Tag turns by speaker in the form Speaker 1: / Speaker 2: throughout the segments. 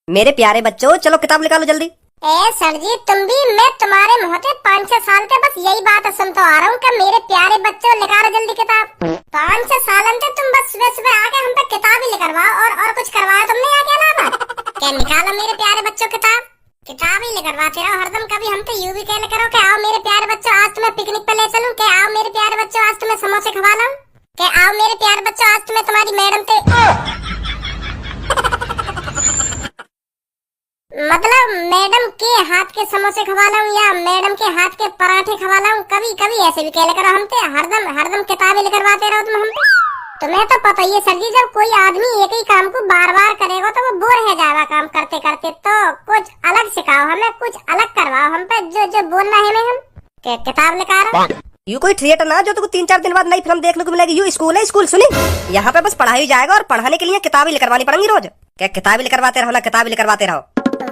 Speaker 1: मेरे प्यारे बच्चों, चलो किताब निकालो जल्दी।
Speaker 2: ए सर जी, तुम भी, मैं तुम्हारे मुँह से 5-6 साल से बस यही बात सुनता आ रहा हूँ कि मेरे प्यारे बच्चों निकालो जल्दी किताब। 5-6 साल से तुम बस सुबह सुबह आके हम पे किताब ही लिखवाओ और कुछ करवाओ तुमने आके अलावा। क्या निकालो मेरे प्यारे बच्चों किताब, किताब ही लिखवाते रहो हरदम। कभी हम तो यूं भी कहने करो कि आओ मेरे प्यारे बच्चों आज तुम्हें पिकनिक पे ले चलूं, कि आओ मेरे प्यारे बच्चों आज तुम्हें समोसे खवा लाऊं, कि आओ मेरे प्यारे बच्चों आज तुम्हें तुम्हारी मैडम से मतलब मैडम के हाथ के समोसे खवा लाऊं या मैडम के हाथ के पराठे खवा लाऊं। कभी कभी ऐसे भी कह करो हम पे हरदम किताबें लिखवाते रहो तुम हम पे। तुम्हें तो पता ही है सर जी, जब कोई आदमी एक ही काम को बार बार करेगा तो वो बोर हो जाएगा काम करते करते। तो कुछ अलग सिखाओ हमें, कुछ अलग करवाओ हम पे, जो बोलना है हमें। हम किताब निकाल रहा हूं।
Speaker 1: यू कोई थिएटर ना जो तुमको 3-4 दिन बाद नई फिल्म देखने को मिलेगी। यू स्कूल है, स्कूल सुनी। यहाँ पे बस पढ़ाई जाएगा और पढ़ाने के लिए किताबें लिखवानी पड़ेंगी रोज। क्या किताबें लिखवाते रहो ना, किताबें लिखवाते रहो।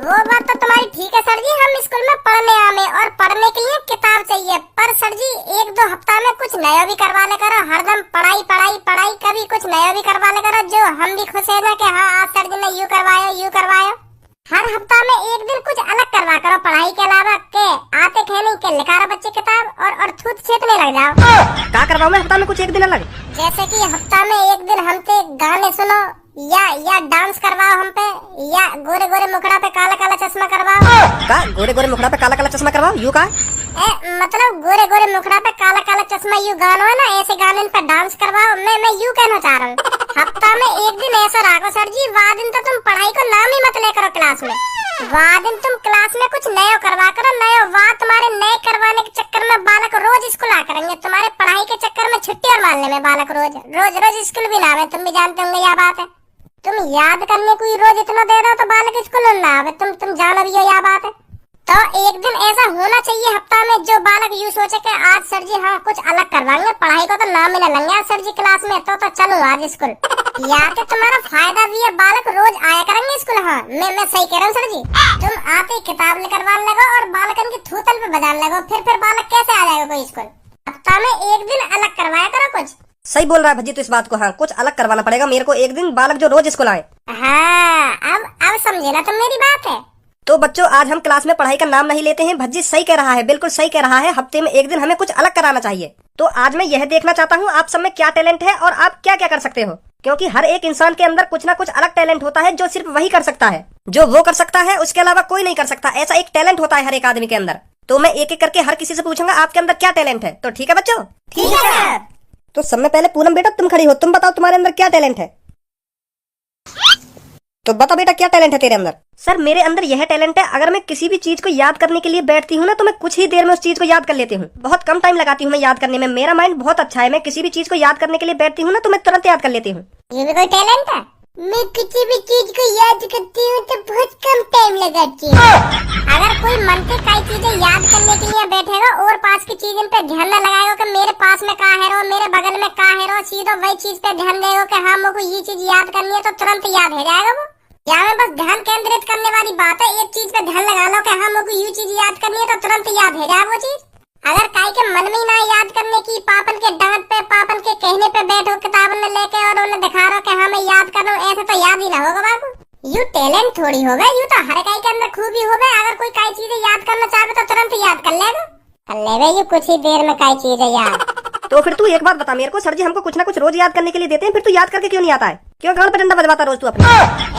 Speaker 2: वो बात तो तुम्हारी ठीक है सर जी, हम स्कूल में पढ़ने आवे और पढ़ने के लिए किताब चाहिए। पर सर जी 1-2 हफ्ता में कुछ नया भी करवा ले करो। हरदम पढ़ाई पढ़ाई पढ़ाई, कभी कुछ नया भी करवा ले करो जो हम भी खुश है ना कि हाँ आज सर जी ने यूं करवाया। हर हफ्ता में एक दिन कुछ अलग करवा करो पढ़ाई के अलावा। के आते कहने के लिखा बच्चे किताब और थूत छेतने लग जाओ।
Speaker 1: क्या करवाओ मैं हफ्ता में कुछ एक दिन अलग?
Speaker 2: जैसे कि हफ्ता में एक दिन हमसे गाने सुनो या डांस करवाओ हम पे, या गोरे गोरे मुखड़ा पे काला काला चश्मा करवाओ।
Speaker 1: का गोरे गोरे मुखड़ा पे काला काला चश्मा करवाओ? यू का
Speaker 2: मतलब गोरे गोरे मुखड़ा पे काला काला चश्मा, यू गाना है ना, ऐसे गाने पे डांस करवाओ। मैं यू कहना चाह रहा हूँ हफ्ता में एक दिन ऐसा रखो सर जी, वह दिन तो तुम पढ़ाई को नाम ही मत ले करो क्लास में। वह दिन तुम क्लास में कुछ नया करवा करो। नया वह तुम्हारे नए करवाने के चक्कर में बालक रोज स्कूल आ करेंगे। तुम्हारे पढ़ाई के चक्कर में छुट्टी और मारने में बालक रोज स्कूल भी ना आवे। तुम भी जानते होंगे यह बात है। तुम याद करने को रोज इतना दे रहे हो तो बालक स्कूल ना आवे। तुम जानो भी हो यह बात है। तो एक दिन ऐसा होना चाहिए हफ्ता में जो बालक यूँ सोचे कि आज सर जी हाँ कुछ अलग करवाएंगे, पढ़ाई को तो नाम मिला लेंगे आज सर जी क्लास में, तो चलो आज स्कूल। यार कि तुम्हारा फायदा भी है, बालक रोज आया करेंगे स्कूल। हाँ मैं सही कह रहा हूँ सर जी। तुम आते किताब निकलवाने लगो और बालकन की थूतल पे बजाने लगो, फिर बालक कैसे आ जाएगा कोई स्कूल। हफ्ता में एक दिन अलग करवाया करो कुछ।
Speaker 1: सही बोल रहा है भज्जी तो इस बात को। हाँ कुछ अलग करवाना पड़ेगा मेरे को एक दिन, बालक जो रोज स्कूल आए।
Speaker 2: हाँ अब समझे ना तुम मेरी बात है।
Speaker 1: तो बच्चों आज हम क्लास में पढ़ाई का नाम नहीं लेते हैं। भज्जी सही कह रहा है, बिल्कुल सही कह रहा है। हफ्ते में एक दिन हमें कुछ अलग कराना चाहिए। तो आज मैं यह देखना चाहता हूँ आप सब में क्या टैलेंट है और आप क्या क्या कर सकते हो, क्योंकि हर एक इंसान के अंदर कुछ ना कुछ अलग टैलेंट होता है जो सिर्फ वही कर सकता है, जो वो कर सकता है उसके अलावा कोई नहीं कर सकता। ऐसा एक टैलेंट होता है हर एक आदमी के अंदर। तो मैं एक एक करके हर किसी से पूछूंगा आपके अंदर क्या टैलेंट है। तो ठीक है बच्चों?
Speaker 2: ठीक है।
Speaker 1: तो सब में पहले पूनम बेटा तुम खड़ी हो, तुम बताओ तुम्हारे अंदर क्या टैलेंट है। तो बता बेटा क्या टैलेंट है तेरे अंदर? सर मेरे अंदर यह टैलेंट है, अगर मैं किसी भी चीज को याद करने के लिए बैठती हूँ ना तो मैं कुछ ही देर में उस चीज को याद कर लेती हूँ। बहुत कम टाइम लगाती हूँ मैं याद करने में। मेरा माइंड बहुत अच्छा है। मैं किसी भी चीज को याद करने के लिए बैठती हूँ ना तो मैं तुरंत याद कर लेती हूँ।
Speaker 2: ये भी कोई टैलेंट है? मैं किसी भी चीज को याद करती हूँ तो बहुत कम टाइम लगाती हूँ। अगर कोई मन से कई चीजें याद करने के लिए बैठेगा और पास की चीज पे ध्यान न लगाएगा कि मेरे पास में कहाँ है रो, मेरे बगल में कहाँ है रो, सीधा वही चीज पे ध्यान देगा कि हाँ मुझको ये चीज याद करनी है तो तुरंत याद हो जाएगा वो। यहाँ में बस ध्यान केंद्रित करने वाली बात है। एक चीज पे ध्यान लगा लो कि हाँ मुझको ये चीज याद करनी है तो तुरंत याद हो जाए वो चीज। अगर काई के मन में ना याद करने की, पापन के डांट पे पापन के कहने पे बैठो किताब में लेके और उन्हें दिखा रहा कि हाँ मैं याद कर रहा हूँ, ऐसे तो याद ही ना होगा बाबू। यू टैलेंट थोड़ी होगा, यू तो हर काई के अंदर खूबी होगा। अगर कोई काई चीजें याद करना चाहे तो तुरंत याद कर लेगा यू कुछ ही देर में काई चीजें याद।
Speaker 1: तो फिर तू एक बात बता मेरे को, सर जी हमको कुछ ना कुछ रोज याद करने के लिए देते हैं, फिर तू याद करके क्यों नहीं आता है? क्यों गान पे डंडा बजवाता रोज तू अपने?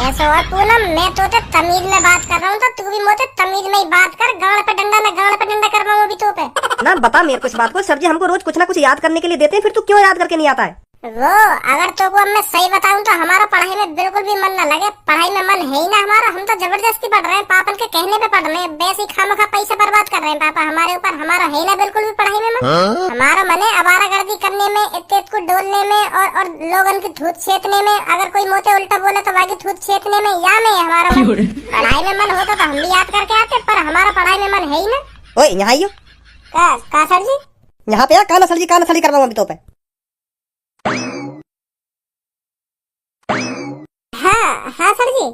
Speaker 2: ऐसा और पूनम मैं तो तमीज में बात कर रहा हूँ तो तू भी मुझे तमीज में ही बात कर। गान पे डंडा करवाऊँ अभी तो पे
Speaker 1: ना बता मेरे को इस बात को। सर जी हमको रोज कुछ ना कुछ याद करने के लिए देते हैं, फिर तू क्यों याद करके नहीं आता है?
Speaker 2: वो अगर तो को मैं सही बताऊं तो हमारा पढ़ाई में बिल्कुल भी मन न लगे। पढ़ाई में मन है ही ना हमारा। हम तो जबरदस्ती पढ़ रहे हैं, पापन के कहने पे पढ़ रहे हैं। वैसे खामखा पैसे बर्बाद कर रहे हैं पापा हमारे ऊपर। हमारा है ना बिल्कुल भी पढ़ाई में मन। हमारा मन है आवारागर्दी करने में, इत्तेत को डोलने में और लोगन की थूत छेतने में। अगर कोई मोते उल्टा बोले तो बाकी थूत छेतने में या में हमारा मन। पढ़ाई में मन होता तो हम भी याद करके आते, पर हमारा पढ़ाई में मन है ही ना।
Speaker 1: ओए यहाँ आइयो।
Speaker 2: का सर जी?
Speaker 1: यहाँ पे काना सर जी करवाऊँ अभी तो पे।
Speaker 2: हाँ सर जी।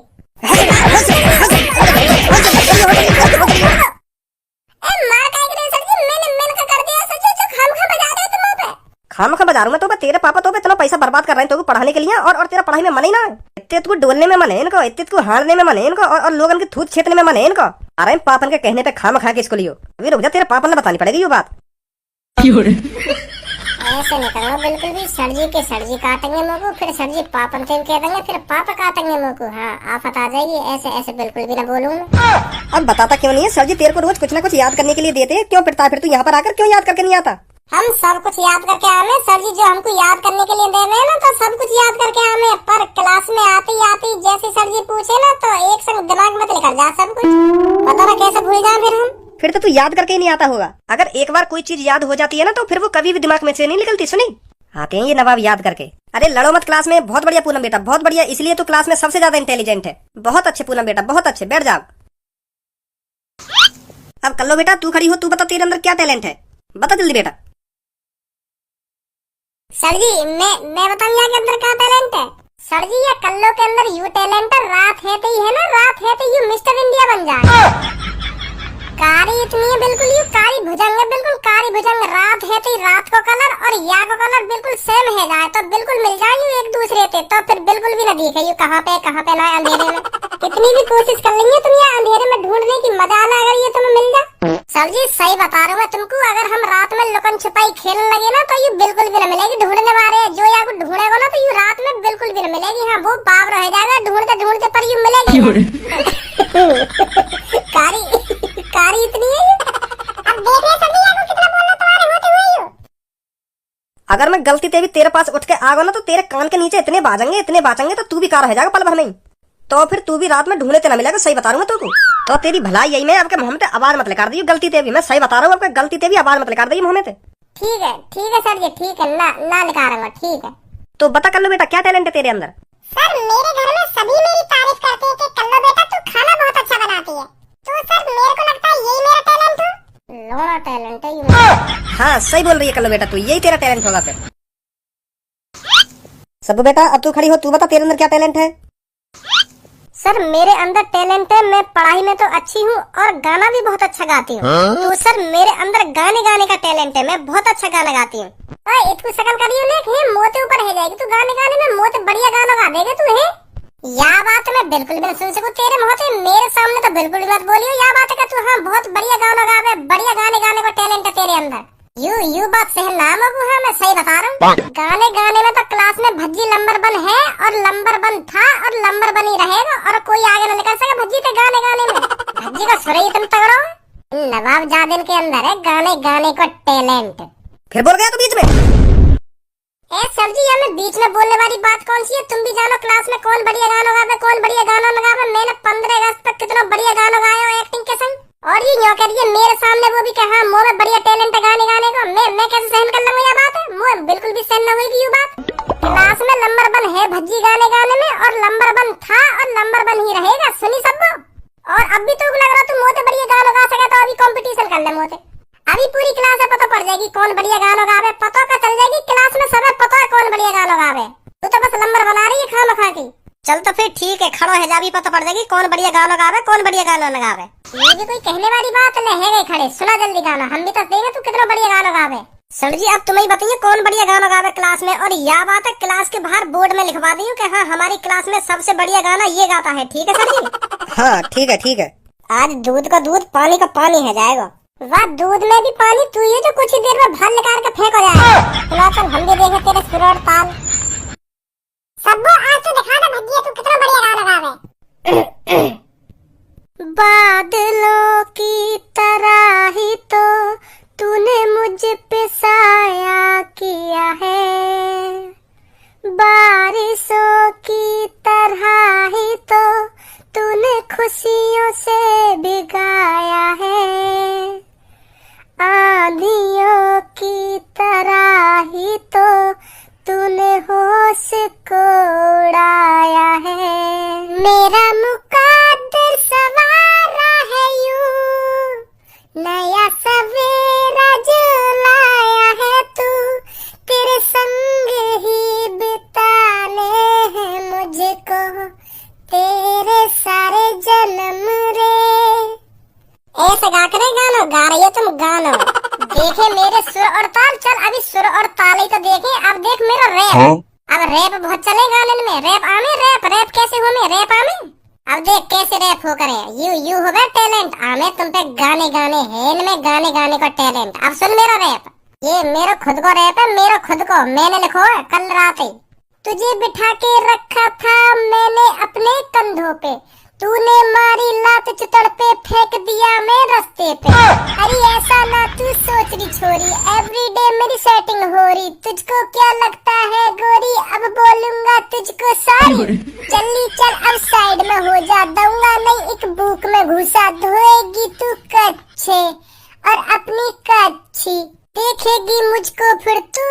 Speaker 1: खामखा बजा रहा हूं मैं तो तेरे पापा तो इतना पैसा बर्बाद कर रहे हैं तो पढ़ाने के लिए और तेरा पढ़ाई में मन ही ना है। इतने को डोलने में मन है इनको, इतने को हारने में मन है इनको, और लोगन के थूत छेतने में मन है इनको। अरे पापन के कहने पे खाम खा के इसको लियो। अभी रुक जा, तेरे पापन ने बतानी पड़ेगी ये बात।
Speaker 2: ऐसे निकलना बिल्कुल भी। सर जी काटेंगे मुँह को, फिर सर जी पापन से कह देंगे, फिर पापा काटेंगे मुँह को। हाँ आफत आ जाएगी। ऐसे ऐसे बिल्कुल भी ना बोलूँ।
Speaker 1: अब बताता क्यों नहीं है? सर जी तेरे को रोज कुछ ना कुछ याद करने के लिए देते हैं, क्यों पिटता है फिर तू यहाँ पर आकर? क्यों याद करके नहीं आता?
Speaker 2: हम सब कुछ याद करके आवे। सर जी जो हमको याद करने के लिए दे रहे हैं ना, तो सब कुछ याद करके आवे। पर क्लास में आती आती जैसे सर जी पूछे ना, तो एक संग दिमाग में निकल जा सब कुछ। पता ना कैसे भूल जाए फिर हम।
Speaker 1: फिर तो तू याद करके ही नहीं आता होगा। अगर एक बार कोई चीज याद हो जाती है ना, तो फिर वो कभी भी दिमाग में से नहीं निकलती। सुनी, आते हैं ये नवाब याद करके। अरे लड़ो मत क्लास में। बहुत बढ़िया पूनम बेटा, बहुत बढ़िया। इसलिए तो क्लास में सबसे ज्यादा इंटेलिजेंट है। बहुत अच्छे पूनम बेटा, बहुत अच्छे। बैठ जाओ। अब कल्लो बेटा तू खड़ी हो, तू बता तेरे अंदर क्या टैलेंट है, बता जल्दी बेटा।
Speaker 2: सर जी मैं बताऊं यहाँ के अंदर क्या टैलेंट है। सर जी ये कल्लो के अंदर यू टैलेंट है, रात है तो ही है ना, रात है तो यू मिस्टर इंडिया बन जाए। कारी इतनी है बिल्कुल यू कारी भुजंग है, बिल्कुल कारी भुजंग। रात है तो रात को कलर और या को कलर बिल्कुल सेम है जाए, तो बिल्कुल मिल जाए यू एक दूसरे पे, तो फिर बिल्कुल भी ना दिखे यू कहाँ पे ना अंधेरे में। कितनी भी कोशिश कर लेंगे तुम ये अंधेरे में ढूंढने की, मजा ना अगर ये तुम्हें मिल जाए। सर जी सही बता रहा हूँ मैं तुमको, अगर हम रात में लुकन छिपाई खेलने लगे ना, तो यू बिल्कुल भी ना मिलेगी ढूंढने वाले। जो या को ढूंढेगा ना, तो यू रात में बिल्कुल भी ना मिलेगी। हाँ वो बाप रह जाएगा ढूंढते ढूंढते, पर यू मिलेगी। कारी इतनी है। अब देख ले सभी आपको कितना बोलना तुम्हारे होते हुए यू।
Speaker 1: अगर मैं गलती से भी तेरे पास उठ के आ गया ना, तो तेरे कान के नीचे इतने बाजेंगे तो तू भी कार रह जाएगा पल भर में ही। तो फिर तू भी रात में ढूंढने तेना मिलेगा। सही बता रहा हूँ मैं तुमको। तो तेरी भलाई यही में आपके मुंह में आवाज मत लेकर दी गलती से भी। मैं सही बता रहा हूँ, आपके गलती से भी आवाज मत लेकर दी मुंह में।
Speaker 2: ठीक है सर जी, ठीक है ना निकालूंगा। ठीक है
Speaker 1: तो बता कल्लो बेटा क्या टैलेंट है तेरे अंदर?
Speaker 2: सर मेरे घर में सभी मेरी तारीफ करते हैं कि कल्लो बेटा तू खाना बहुत अच्छा बनाती है। तो सर मेरे को लगता है यही मेरा टैलेंट है। लोड़ा टैलेंट है ये।
Speaker 1: हाँ सही बोल रही है कल्लो बेटा, तू यही तेरा टैलेंट होगा फिर। सब्बू बेटा अब तू खड़ी हो, तू बता तेरे अंदर क्या टैलेंट है?
Speaker 2: सर मेरे अंदर टैलेंट है, मैं पढ़ाई में तो अच्छी हूँ और गाना भी बहुत अच्छा गाती हूँ। तो सर मेरे अंदर गाने का टैलेंट है, मैं बहुत अच्छा गाना गाती हूँ। इतनी शकल करियो ने मोते ऊपर है जाएगी तू गाने में, मोते बढ़िया गाना गा देगा तू है। या बात मैं बिल्कुल भी सुन सकूं तेरे मोते, मेरे सामने तो बिल्कुल भी मत बोलियो या बात है तू। हाँ बहुत बढ़िया गाना गावे, बढ़िया गाने को टैलेंट है तेरे अंदर। यू बात सही नाम है। हाँ मैं सही बता रहा हूँ। गाने में तो क्लास में भज्जी नंबर 1 है और नंबर 1 था और नंबर 1 ही रहेगा, और कोई आगे न निकल सके भज्जी के गाने में। भज्जी का सुर ही तुम तगड़ो। नवाब जादिल के अंदर है गाने को टैलेंट।
Speaker 1: फिर बोल गया तू बीच में।
Speaker 2: ए सर जी हमें बीच में बोलने वाली बात कौन सी है? तुम भी जानो क्लास में कौन बढ़िया गाना गावे, कौन बढ़िया गाना लगावे। मैंने 15 अगस्त तक कितना बढ़िया गाना गाया हो एक्टिंग के संग, और ये यूं करिए मेरे सामने वो भी कहा मुंह में बढ़िया टैलेंट है गाने को। मैं कैसे सहन कर लूंगा ये बात है? मुंह बिल्कुल भी सहन न होगी ये बात। क्लास में नंबर 1 है भज्जी गाने में, और नंबर 1 था और नंबर 1 ही रहेगा। सुनी सबको। और अब भी तो लग रहा तू मोते बढ़िया गाना गा सके, तो अभी कंपटीशन कर ले मोते। अभी पूरी क्लास में पता पड़ जाएगी कौन बढ़िया गाना गावे। पता का चल जाएगी क्लास में, सब पता है कौन बढ़िया गाना गावे। तू तो बस नंबर बना रही है खामखा की। चल तो फिर ठीक है, खड़ो है जा भी पता पड़ जाएगी कौन बढ़िया गाना गावे, कौन बढ़िया गाना न गावे। ये भी कोई कहने वाली बात नहीं है। गई खड़े सुना जल्दी गाना, हम भी तो देंगे तू कितना बढ़िया गाना गावे। सर जी अब तुम्हें बताइए कौन बढ़िया गाना गावे क्लास में, और यह बात है क्लास के बाहर बोर्ड में लिखवा दी कि हाँ हमारी क्लास में सबसे बढ़िया गाना ये गाता है। ठीक है सर जी?
Speaker 1: हाँ ठीक है। आज
Speaker 2: दूध का दूध पानी का पानी है जाएगा। वाह दूध में भी पानी, तू ये जो कुछ ही देर में भर निकाल के फेंक हो जाएगा। चल हम भी देखें तेरे सुर और ताल। सबको आज तो दिखा दे भज्जिया तू कितना बढ़िया गाना गावे। बादलों की तरह ही तो तूने मुझ पे साया किया है, बारिशों की तरह ही तो तूने खुशियों से भिगाया है, आंधियों की तरह ही तो तूने होश को उड़ाया है। मेरा मुकद्दर सवारा है यूं, नया सवेरा जो लाया है तू, तेरे संग ही बिताने हैं मुझको तेरे सारे जन्म रे। ऐसे गा कर गाना गा रही है तुम गाना। देखे मेरे सुर और ताल। चल अभी सुर और ताल ही तो देखे, अब देख मेरा रैप। अब रैप रैप बहुत चले गाने में। रैप आमे, रैप कैसे हो में, रैप आमे। अब देख कैसे रैप हो करे। यू हो गए टैलेंट आमे तुम पे गाने गाने है, इनमें गाने गाने का टैलेंट। अब सुन मेरा रैप, ये मेरा खुद को रैप है, मेरा खुद को, मैंने लिखो है कल रात ही। तुझे बिठा के रखा था मैंने अपने कंधों पे, तूने मारी लात चितड़ पे, फेंक दिया मैं रास्ते पे। अरे ऐसा ना तू सोच रही छोरी, एवरीडे मेरी सेटिंग हो रही। तुझको क्या लगता है गोरी, अब बोलूंगा तुझको सॉरी। चली चल अब साइड में हो जा, दूंगा नहीं एक बुक में घुसा। धोएगी तू कच्चे और अपनी कच्ची, देखेगी मुझको फिर तू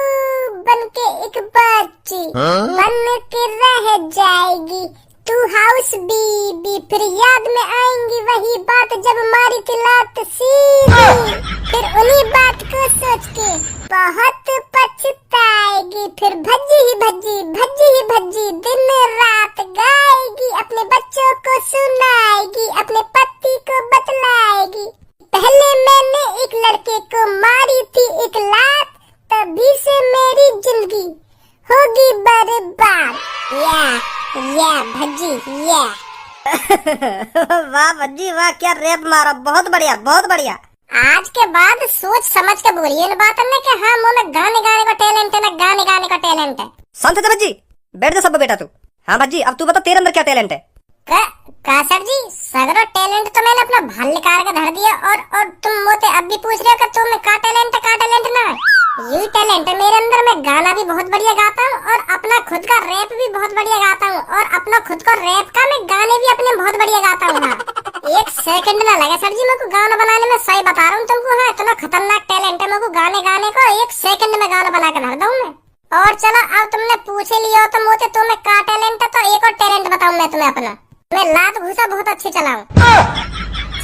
Speaker 2: बन के एक बच्ची। बन के रह जाएगी तू हाउस बीबी, फिर याद में आएंगी वही बात जब मारी थी लात सीधी। फिर उन्हीं बात को सोच के बहुत पछताएगी, फिर भज्जी ही भज्जी दिन रात गाएगी। अपने बच्चों को सुनाएगी, अपने पति को बतलाएगी। पहले मैंने एक लड़के को मारी थी एक लात, तभी से मेरी जिंदगी होगी बर्बाद। या भज्जी या।
Speaker 1: वाह भज्जी वाह, क्या रैप मारा, बहुत बढ़िया बहुत बढ़िया।
Speaker 2: आज के बाद सोच समझ के बोलिए इन बातों में कि हाँ मुँह में गाने गाने का टैलेंट है ना, गाने गाने का टैलेंट है।
Speaker 1: शांत है भज्जी, बैठ जा सब बेटा तू। हाँ भज्जी अब तू बता तेरे अंदर क्या टैलेंट है।
Speaker 2: का सर जी, सगरो टैलेंट तो मैंने अपना भाल निकाल के धर दिया, और तुम मोते अब भी पूछ रहे हो कि तुम्हें का टैलेंट ना। यही टैलेंट है मेरे अंदर, मैं गाना भी बहुत बढ़िया गाता हूँ और अपना खुद का रैप भी बहुत बढ़िया गाता हूँ, और अपना खुद का रैप का मैं गाने भी अपने बहुत बढ़िया गाता हूँ। हाँ एक सेकंड ना लगे सर जी मेरे को गाना बनाने में, सही बता रहा हूँ तुमको। हाँ इतना खतरनाक टैलेंट है मेरे को गाने गाने को, एक सेकंड में गाना बना के धर दूँ मैं। और चलो अब तुमने पूछे लिया तो मोते तुम्हें का टैलेंट है, तो एक और टैलेंट बताऊँ मैं तुम्हें अपना। मैं लात घुसा बहुत अच्छी चलाऊं।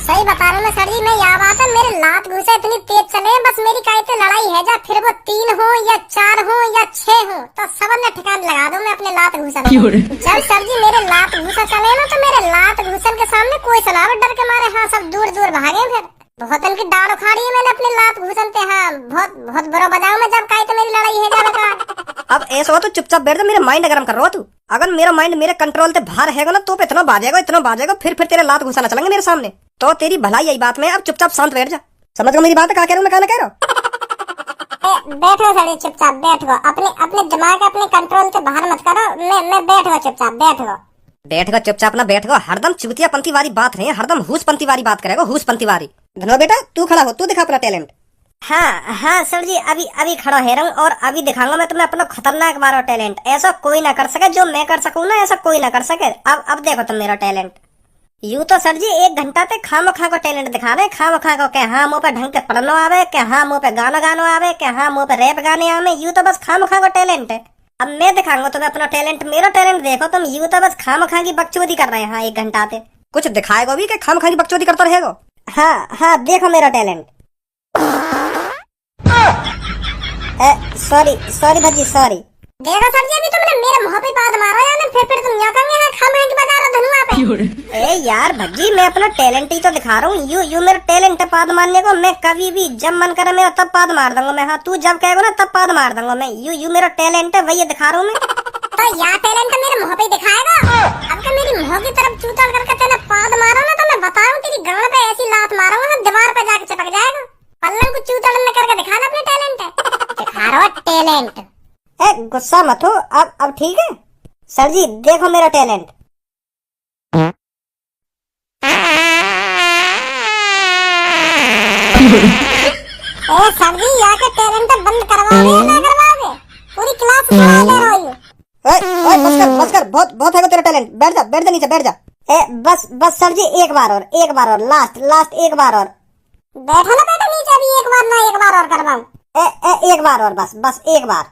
Speaker 2: सही बता रहा हूँ मैं सर जी, मैं यह बात है मेरे लात घुसा इतनी तेज चले, बस मेरी कहते लड़ाई है जा, फिर वो 3 हो या 4 हो या 6 हो, तो सब ने ठिकान लगा दूं मैं अपने लात घुसा। जब सर जी मेरे लात घुसा चले ना, तो मेरे लात घुसन के सामने कोई सलावट डर के मारे हाँ सब दूर दूर भागे। फिर बहुत इनकी डाल उखाड़ी है मैंने अपने लात घुसन पे। हाँ बहुत बुरा बजाऊं मैं जब कहते मेरी लड़ाई है जा।
Speaker 1: अब ऐसा हो तो चुपचाप बैठ जा, मेरा माइंड गरम कर रहा हो तू। अगर मेरा माइंड मेरे कंट्रोल से बाहर है ना तो इतना बाजेगा फिर तेरे लात घुसाना चलेंगे मेरे सामने, तो तेरी भलाई यही बात में। अब चुपचाप शांत बैठ जा, समझ गए मेरी बात है, क्या कह रहा हूँ मैं, क्या कह रहा हूँ।
Speaker 2: बैठो सर चुपचाप बैठो, अपने दिमाग अपने कंट्रोल से बाहर मत करो। मैं बैठो चुपचाप
Speaker 1: बैठो चुपचाप ना बैठो, हरदम चुगतियापंथी वाली बात नहीं, हरदम हुसपंथी वाली बात करेगा, हुसपंथी वाली। धनो बेटा तू खड़ा हो, तू दिखा अपना टैलेंट।
Speaker 3: हाँ सर जी, अभी खड़ा है रहा हूँ और अभी दिखाऊंगा मैं तुम्हें अपना खतरनाक मारो टैलेंट। ऐसा कोई ना कर सके जो मैं कर सकूँ ना, ऐसा कोई ना कर सके। अब देखो तुम मेरा टैलेंट। यूं तो सर जी 1 घंटा तक खामखा को टैलेंट दिखा रहे, खामखा को, क्या हाँ मुँह पे ढंग से पढ़नो आवे, क्या हाँ मुँह पे गानो आवे, क्या हाँ मुँह पे रैप गाने आवे। यूं तो बस खामखा को टैलेंट है। अब मैं दिखाऊंगा तुम्हें अपना टैलेंट, मेरा टैलेंट देखो तुम। यूं तो बस खामखा की बकचोदी कर रहे हैं। हाँ 1 घंटा से
Speaker 1: कुछ दिखाएगा भी, क्या खामखा की बकचोदी करता रहेगा।
Speaker 3: हाँ देखो मेरा टैलेंट। Sorry Bhajji sorry.
Speaker 2: देखो सर जी अभी तुमने मेरे मुंह पे बात मारा यार, फिर तुम यहाँ कहेंगे हाँ खामखा की बजा रहा धनुआ पे।
Speaker 3: ए यार भज्जी मैं अपना टैलेंट ही तो दिखा रहा हूँ। यू मेरा टैलेंट है पाद मारने को। मैं कभी भी जब मन करे मेरा तब पाद मार दूंगा मैं। हाँ तू जब कहेगा ना तब पाद मार दूंगा मैं। यू मेरा टैलेंट है, वही दिखा रहा हूँ मैं।
Speaker 2: तो यार टैलेंट मेरे मुंह पे दिखाएगा। अब के मेरी मुंह की तरफ चूतल करके तेने पाद मारा ना, तो मैं बता रहा हूँ तेरी गांड पे ऐसी लात मारूंगा दीवार पे जाके चिपक जाएगा। पल्लन को चूतल में करके दिखाना अपने टैलेंट है, दिखा रहा टैलेंट।
Speaker 3: गुस्सा मत हो, अब ठीक है सर जी, देखो मेरा टैलेंट।
Speaker 2: सर जी यहाँ के टैलेंट बंद करवाओगे ना करवाओगे? पूरी क्लास सुना दे रहा हूँ।
Speaker 1: बस कर, बहुत है तेरा टैलेंट। बैठ जा नीचे बैठ जा।
Speaker 3: बस सर जी एक बार और लास्ट एक बार और।
Speaker 2: बैठो ना बेटा नीचे, अभी एक बार और करवाऊं।
Speaker 3: एक बार और, बस एक बार।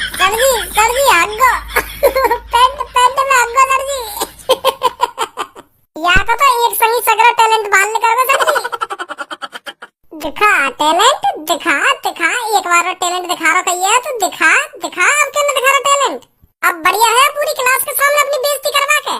Speaker 2: सर जी आगो पेंट में आगो सर जी। या तो एक संगी सगरा टैलेंट बाल निकाल सर जी। दिखा टैलेंट, दिखा एक बार और टैलेंट दिखा रहा कहिए तो दिखा अब क्या दिखा रहा टैलेंट। अब बढ़िया है पूरी क्लास के सामने अपनी बेइज्जती करवा के।